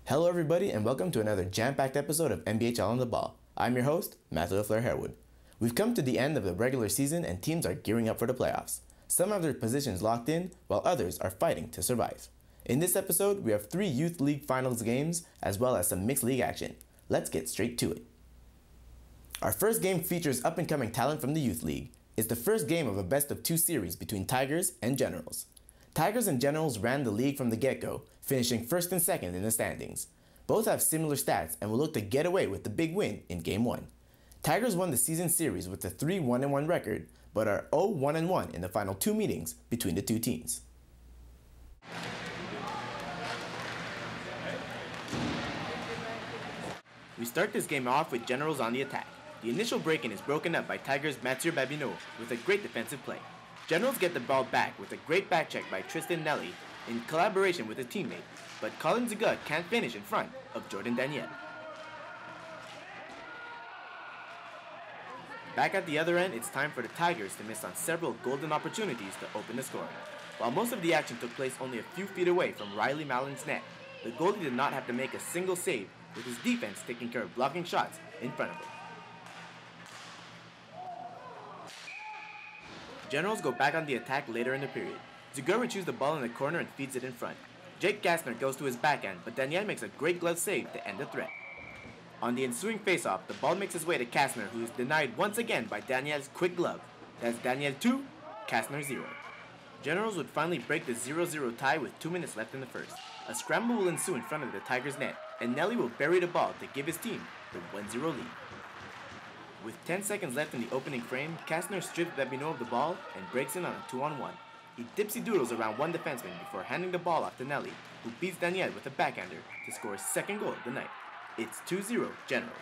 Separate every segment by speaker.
Speaker 1: Hello everybody and welcome to another jam-packed episode of MBHL on the Ball. I'm your host, Matthew LaFleur Harewood. We've come to the end of the regular season and teams are gearing up for the playoffs. Some have their positions locked in, while others are fighting to survive. In this episode, we have 3 Youth League Finals games, as well as some mixed league action. Let's get straight to it. Our first game features up-and-coming talent from the Youth League. It's the first game of a best-of-2 series between Tigers and Generals. Tigers and Generals ran the league from the get-go, finishing first and second in the standings. Both have similar stats and will look to get away with the big win in Game 1. Tigers won the season series with a 3-1-1 record, but are 0-1-1 in the final 2 meetings between the two teams. We start this game off with Generals on the attack. The initial break-in is broken up by Tigers' Mathieu Babineau with a great defensive play. Generals get the ball back with a great back check by Tristan Nelly in collaboration with his teammate, but Colin Zagut can't finish in front of Jordan Daniel. Back at the other end, it's time for the Tigers to miss on several golden opportunities to open the scoring. While most of the action took place only a few feet away from Riley Mallon's net, the goalie did not have to make a single save, with his defense taking care of blocking shots in front of him. Generals go back on the attack later in the period. Zagur retrieves the ball in the corner and feeds it in front. Jake Gassner goes to his backhand, but Daniel makes a great glove save to end the threat. On the ensuing faceoff, the ball makes its way to Gassner, who is denied once again by Daniel's quick glove. That's Daniel 2, Gassner 0. Generals would finally break the 0-0 tie with 2 minutes left in the first. A scramble will ensue in front of the Tigers' net, and Nelly will bury the ball to give his team the 1-0 lead. With 10 seconds left in the opening frame, Gassner strips Babineau of the ball and breaks in on a 2-on-1. He dipsy-doodles around one defenseman before handing the ball off to Nelly, who beats Daniel with a backhander to score his second goal of the night. It's 2-0 Generals.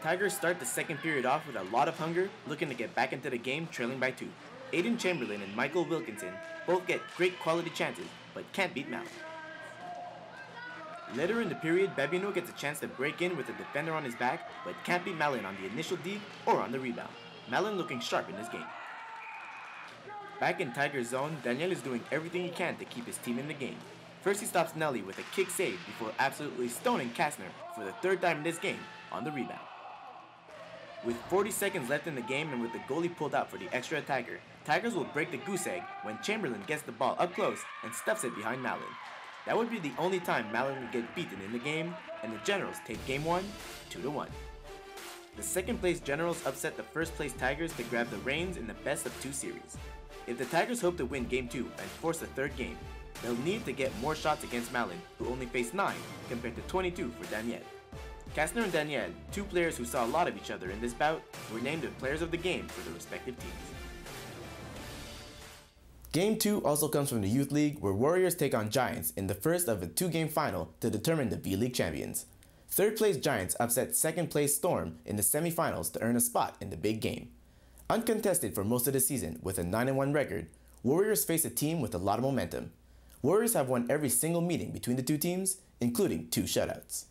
Speaker 1: Tigers start the second period off with a lot of hunger, looking to get back into the game trailing by 2. Aiden Chamberlain and Michael Wilkinson both get great quality chances, but can't beat Mallon. Later in the period, Babineau gets a chance to break in with a defender on his back, but can't beat Mallon on the initial deep or on the rebound. Mallon looking sharp in this game. Back in Tigers' zone, Daniel is doing everything he can to keep his team in the game. First he stops Nelly with a kick save before absolutely stoning Gassner for the 3rd time in this game on the rebound. With 40 seconds left in the game and with the goalie pulled out for the extra attacker, Tigers will break the goose egg when Chamberlain gets the ball up close and stuffs it behind Mallon. That would be the only time Mallon would get beaten in the game, and the Generals take Game 1, 2-1. The second place Generals upset the first place Tigers to grab the reins in the best of 2 series. If the Tigers hope to win Game 2 and force the 3rd game, they'll need to get more shots against Mallon, who only faced 9 compared to 22 for Daniel. Gassner and Daniel, 2 players who saw a lot of each other in this bout, were named the players of the game for their respective teams. Game 2 also comes from the Youth League, where Warriors take on Giants in the first of a 2-game final to determine the V-League champions. 3rd place Giants upset 2nd place Storm in the semifinals to earn a spot in the big game. Uncontested for most of the season with a 9-1 record, Warriors face a team with a lot of momentum. Warriors have won every single meeting between the two teams, including 2 shutouts.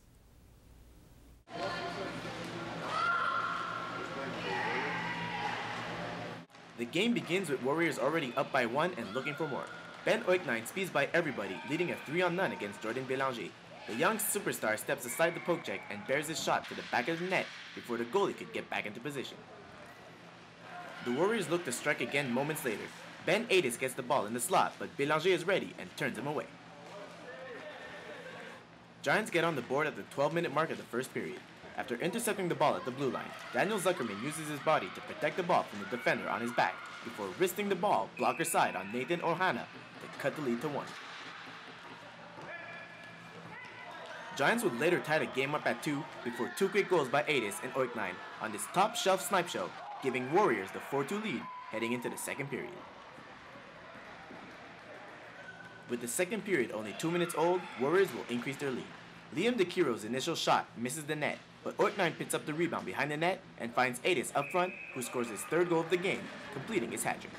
Speaker 1: The game begins with Warriors already up by 1 and looking for more. Ben Oiknine speeds by everybody, leading a 3-on-none against Jordan Bélanger. The young superstar steps aside the poke check and bears his shot to the back of the net before the goalie could get back into position. The Warriors look to strike again moments later. Ben Adis gets the ball in the slot, but Bélanger is ready and turns him away. Giants get on the board at the 12-minute mark of the first period. After intercepting the ball at the blue line, Daniel Zuckerman uses his body to protect the ball from the defender on his back before wristing the ball blocker side on Nathan Ohana to cut the lead to 1. Giants would later tie the game up at 2 before 2 quick goals by Adis and Oiknine on this top-shelf snipe show, giving Warriors the 4-2 lead heading into the second period. With the second period only 2 minutes old, Warriors will increase their lead. Liam DeKiro's initial shot misses the net, but Oiknine picks up the rebound behind the net and finds Adis up front, who scores his 3rd goal of the game, completing his hat-trick.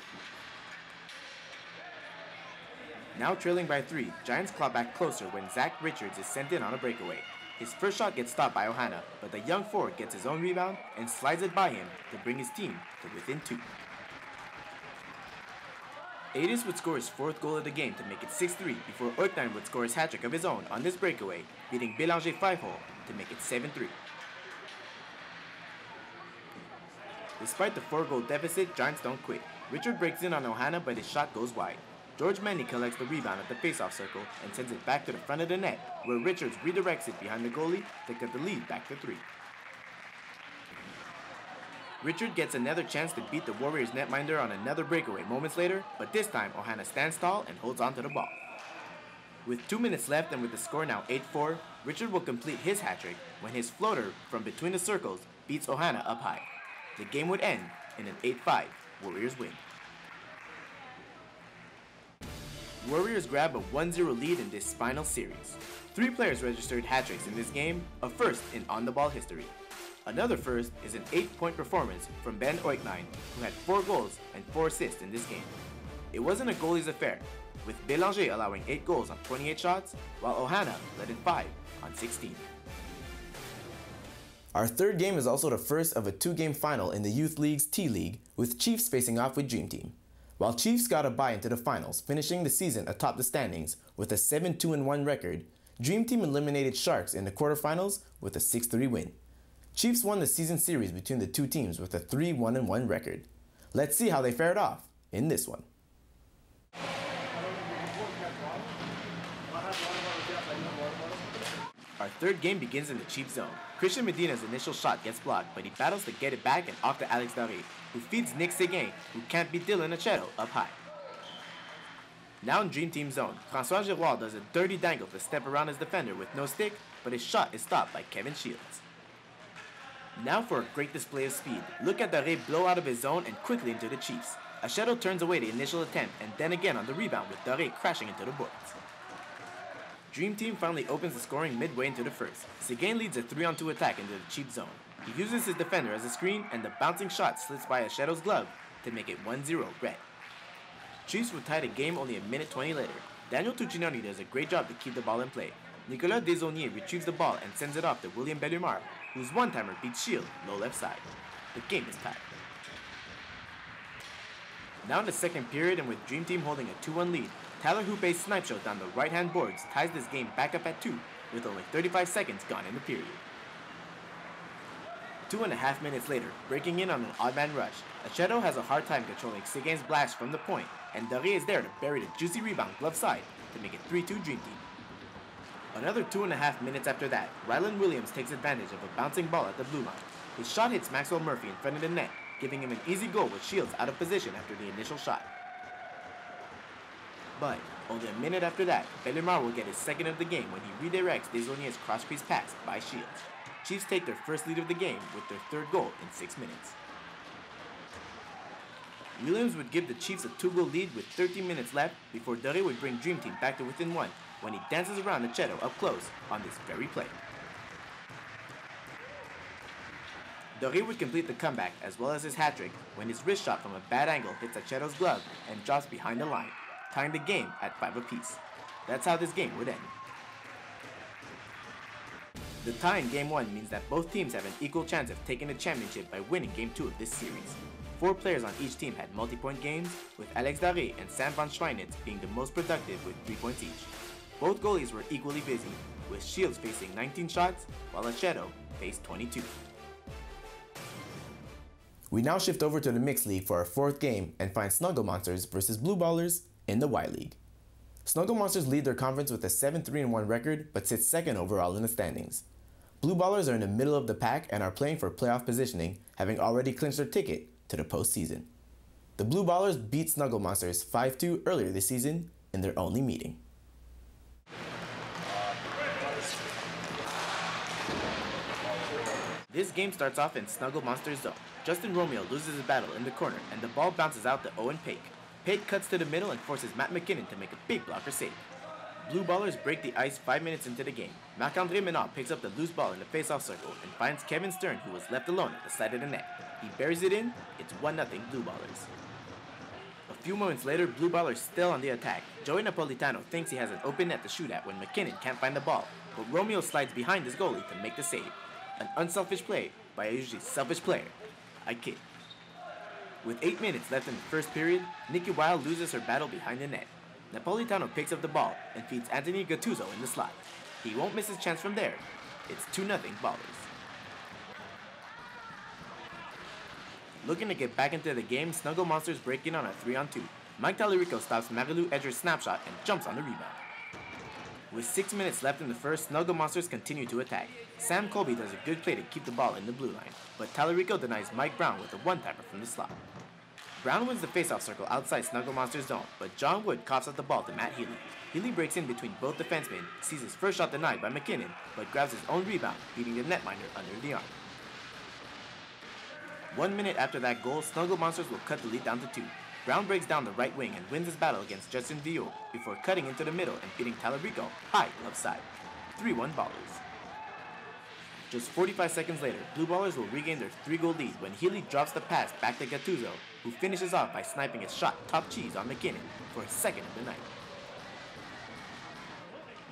Speaker 1: Now trailing by 3, Giants claw back closer when Zach Richards is sent in on a breakaway. His first shot gets stopped by Ohana, but the young forward gets his own rebound and slides it by him to bring his team to within 2. Adis would score his fourth goal of the game to make it 6-3 before Oiknine would score his hat-trick of his own on this breakaway, beating Bélanger 5-hole to make it 7-3. Despite the 4-goal deficit, Giants don't quit. Richard breaks in on Ohana, but his shot goes wide. George Manny collects the rebound at the face-off circle and sends it back to the front of the net, where Richards redirects it behind the goalie to cut the lead back to 3. Richard gets another chance to beat the Warriors netminder on another breakaway moments later, but this time Ohana stands tall and holds on to the ball. With 2 minutes left and with the score now 8-4, Richard will complete his hat-trick when his floater from between the circles beats Ohana up high. The game would end in an 8-5 Warriors win. Warriors grab a 1-0 lead in this final series. 3 players registered hat-tricks in this game, a first in on-the-ball history. Another first is an 8-point performance from Ben Oiknine, who had 4 goals and 4 assists in this game. It wasn't a goalie's affair, with Bélanger allowing 8 goals on 28 shots, while Ohana led in 5 on 16. Our third game is also the first of a 2-game final in the Youth League's T-League, with Chiefs facing off with Dream Team. While Chiefs got a bye into the finals, finishing the season atop the standings with a 7-2-1 record, Dream Team eliminated Sharks in the quarterfinals with a 6-3 win. Chiefs won the season series between the two teams with a 3-1-1 record. Let's see how they fared off in this one. Our third game begins in the Chiefs zone. Christian Medina's initial shot gets blocked, but he battles to get it back and off to Alex Daré, who feeds Nick Seguin, who can't beat Dylan Achero up high. Now in Dream Team zone, François Giroir does a dirty dangle to step around his defender with no stick, but his shot is stopped by Kevin Shields. Now for a great display of speed. Look at Daré blow out of his zone and quickly into the Chiefs. Achero turns away the initial attempt and then again on the rebound with Daré crashing into the boards. Dream Team finally opens the scoring midway into the first. Seguin leads a 3-on-2 attack into the Chiefs zone. He uses his defender as a screen and the bouncing shot slips by Achero's glove to make it 1-0 red. Chiefs would tie the game only a minute 20 later. Daniel Tuccinoni does a great job to keep the ball in play. Nicolas Desaulniers retrieves the ball and sends it off to William Bellumar, whose one-timer beats Shield low left side. The game is tied. Now in the second period and with Dream Team holding a 2-1 lead, Tyler Houpe's snipe shot down the right-hand boards ties this game back up at 2 with only 35 seconds gone in the period. 2.5 minutes later, breaking in on an odd man rush, Achero has a hard time controlling Seguin's blast from the point, and Daré is there to bury the juicy rebound glove side to make it 3-2 Dream Team. Another 2.5 minutes after that, Rylan Williams takes advantage of a bouncing ball at the blue line. His shot hits Maxwell Murphy in front of the net, giving him an easy goal with Shields out of position after the initial shot. But only a minute after that, Bellumar will get his second of the game when he redirects Desaulniers' cross-crease pass by Shields. Chiefs take their first lead of the game with their third goal in 6 minutes. Williams would give the Chiefs a 2-goal lead with 13 minutes left before Daré would bring Dream Team back to within 1 when he dances around Achero up close on this very play. Daré would complete the comeback as well as his hat-trick when his wrist shot from a bad angle hits Achero's glove and drops behind the line, tying the game at 5 apiece. That's how this game would end. The tie in Game 1 means that both teams have an equal chance of taking the championship by winning Game 2 of this series. 4 players on each team had multi-point games, with Alex Daré and Sam van Schweinitz being the most productive with 3 points each. Both goalies were equally busy, with Shields facing 19 shots, while Achero faced 22. We now shift over to the Mixed League for our 4th game and find Snuggle Monsters versus Blue Ballers in the Y League. Snuggle Monsters lead their conference with a 7-3-1 record, but sit second overall in the standings. Blue Ballers are in the middle of the pack and are playing for playoff positioning, having already clinched their ticket to the postseason. The Blue Ballers beat Snuggle Monsters 5-2 earlier this season in their only meeting. This game starts off in Snuggle Monsters zone. Justin Romeo loses his battle in the corner and the ball bounces out to Owen Pake. Pate cuts to the middle and forces Matt McKinnon to make a big blocker save. Blue Ballers break the ice 5 minutes into the game. Marc-André Menard picks up the loose ball in the face-off circle and finds Kevin Stern, who was left alone at the side of the net. He buries it in. It's 1-0 Blue Ballers. A few moments later, Blue Ballers still on the attack. Joey Napolitano thinks he has an open net to shoot at when McKinnon can't find the ball, but Romeo slides behind his goalie to make the save. An unselfish play by a usually selfish player. I kid. With 8 minutes left in the first period, Nikki Weil loses her battle behind the net. Napolitano picks up the ball and feeds Anthony Gattuso in the slot. He won't miss his chance from there. It's 2-0 Ballers. Looking to get back into the game, Snuggle Monsters break in on a 3-on-2. Mike Tallarico stops Marilu Edger's snapshot and jumps on the rebound. With 6 minutes left in the first, Snuggle Monsters continue to attack. Sam Colby does a good play to keep the ball in the blue line, but Tallarico denies Mike Brown with a one-timer from the slot. Brown wins the faceoff circle outside Snuggle Monsters' zone, but John Wood coughs up the ball to Matt Healy. Healy breaks in between both defensemen, sees his first shot denied by McKinnon, but grabs his own rebound, beating the netminder under the arm. 1 minute after that goal, Snuggle Monsters will cut the lead down to 2. Brown breaks down the right wing and wins his battle against Justin Vio before cutting into the middle and beating Tallarico high left side. 3-1 Ballers. Just 45 seconds later, Blue Ballers will regain their 3-goal lead when Healy drops the pass back to Gattuso, who finishes off by sniping his shot top cheese on McKinnon for his second of the night.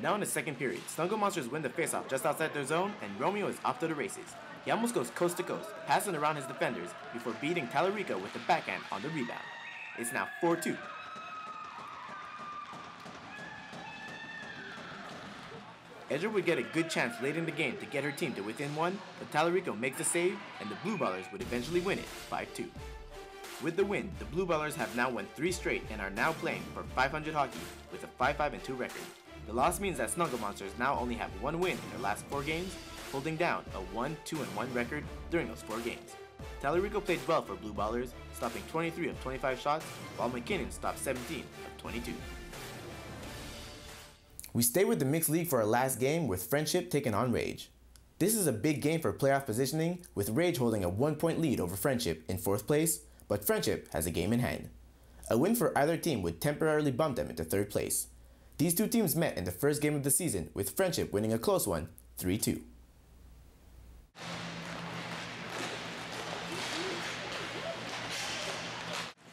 Speaker 1: Now in the second period, Snuggle Monsters win the faceoff just outside their zone, and Romeo is off to the races. He almost goes coast to coast, passing around his defenders before beating Tallarico with the backhand on the rebound. It's now 4-2. Edger would get a good chance late in the game to get her team to within 1, but Tallarico makes the save, and the Blue Ballers would eventually win it 5-2. With the win, the Blue Ballers have now won 3 straight and are now playing for 500 hockey with a 5-5-2 record. The loss means that Snuggle Monsters now only have 1 win in their last 4 games, holding down a 1-2-1 record during those 4 games. Tallarico played well for Blue Ballers, stopping 23 of 25 shots, while McKinnon stopped 17 of 22. We stay with the mixed league for our last game with Friendship taking on Rage. This is a big game for playoff positioning, with Rage holding a 1-point lead over Friendship in 4th place, but Friendship has a game in hand. A win for either team would temporarily bump them into 3rd place. These two teams met in the first game of the season, with Friendship winning a close one, 3-2.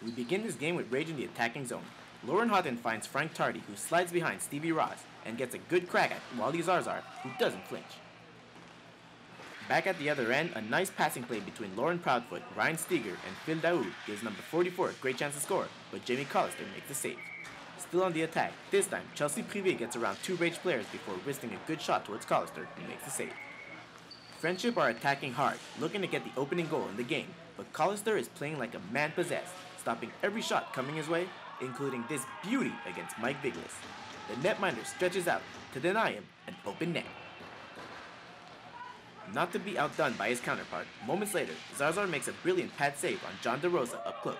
Speaker 1: We begin this game with Rage in the attacking zone. Lauren Houghton finds Frank Tardy, who slides behind Stevie Ross and gets a good crack at Wally Zarzar, who doesn't flinch. Back at the other end, a nice passing play between Lauren Proudfoot, Ryan Steger, and Phil Daoud gives number 44 a great chance to score, but Jamie Collister makes the save. Still on the attack, this time Chelsea Privé gets around 2 Rage players before risking a good shot towards Collister, who makes the save. Friendship are attacking hard, looking to get the opening goal in the game, but Collister is playing like a man possessed, stopping every shot coming his way, including this beauty against Mike Viglis. The netminder stretches out to deny him an open net. Not to be outdone by his counterpart, moments later, Zarzar makes a brilliant pad save on John DeRosa up close.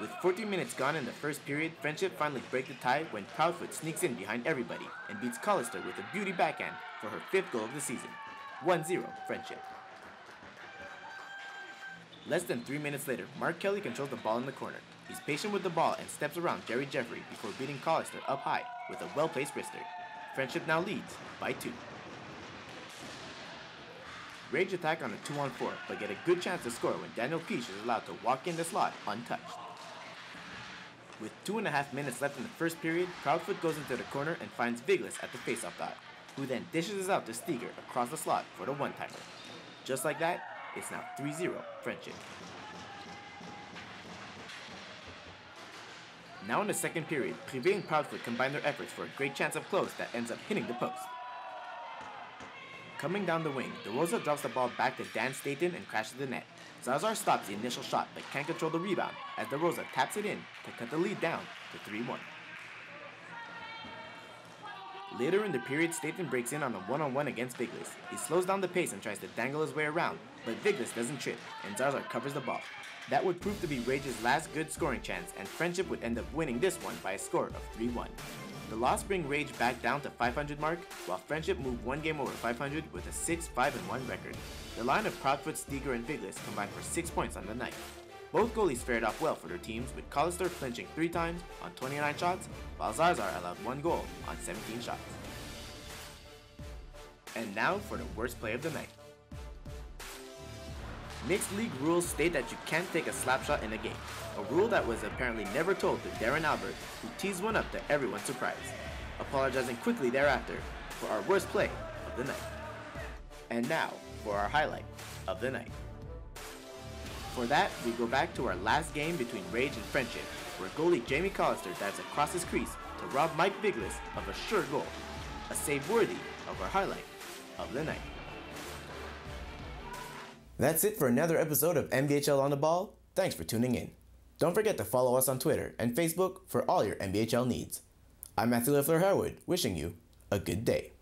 Speaker 1: With 14 minutes gone in the first period, Friendship finally break the tie when Proudfoot sneaks in behind everybody and beats Collister with a beauty backhand for her 5th goal of the season. 1-0 Friendship. Less than 3 minutes later, Mark Kelly controls the ball in the corner. He's patient with the ball and steps around Jerry Jeffrey before beating Collister up high with a well-placed wrister. Friendship now leads by 2. Rage attack on a 2-on-4, but get a good chance to score when Daniel Peach is allowed to walk in the slot untouched. With 2.5 minutes left in the first period, Proudfoot goes into the corner and finds Viglis at the faceoff dot, who then dishes it out to Steger across the slot for the one-timer. Just like that, it's now 3-0 Friendship. Now in the second period, Privé and Proudfoot combine their efforts for a great chance up close that ends up hitting the post. Coming down the wing, DeRosa drops the ball back to Dan Staten and crashes the net. Zarzar stops the initial shot but can't control the rebound as DeRosa taps it in to cut the lead down to 3-1. Later in the period, Staten breaks in on a 1-on-1 against Viglis. He slows down the pace and tries to dangle his way around, but Viglis doesn't trip and Zarzar covers the ball. That would prove to be Rage's last good scoring chance, and Friendship would end up winning this one by a score of 3-1. The loss brings Rage back down to 500 mark, while Friendship moved 1 game over 500 with a 6-5-1 record. The line of Proudfoot, Steger, and Viglis combined for 6 points on the night. Both goalies fared off well for their teams, with Collister flinching 3 times on 29 shots, while Zarzar allowed 1 goal on 17 shots. And now for the worst play of the night. Mixed league rules state that you can't take a slap shot in a game, a rule that was apparently never told to Darren Albert, who teased one up to everyone's surprise, apologizing quickly thereafter for our worst play of the night. And now for our highlight of the night. For that, we go back to our last game between Rage and Friendship, where goalie Jamie Collister dives across his crease to rob Mike Biglis of a sure goal, a save worthy of our highlight of the night. That's it for another episode of MBHL on the Ball. Thanks for tuning in. Don't forget to follow us on Twitter and Facebook for all your MBHL needs. I'm Matthew LeFleur Harwood, wishing you a good day.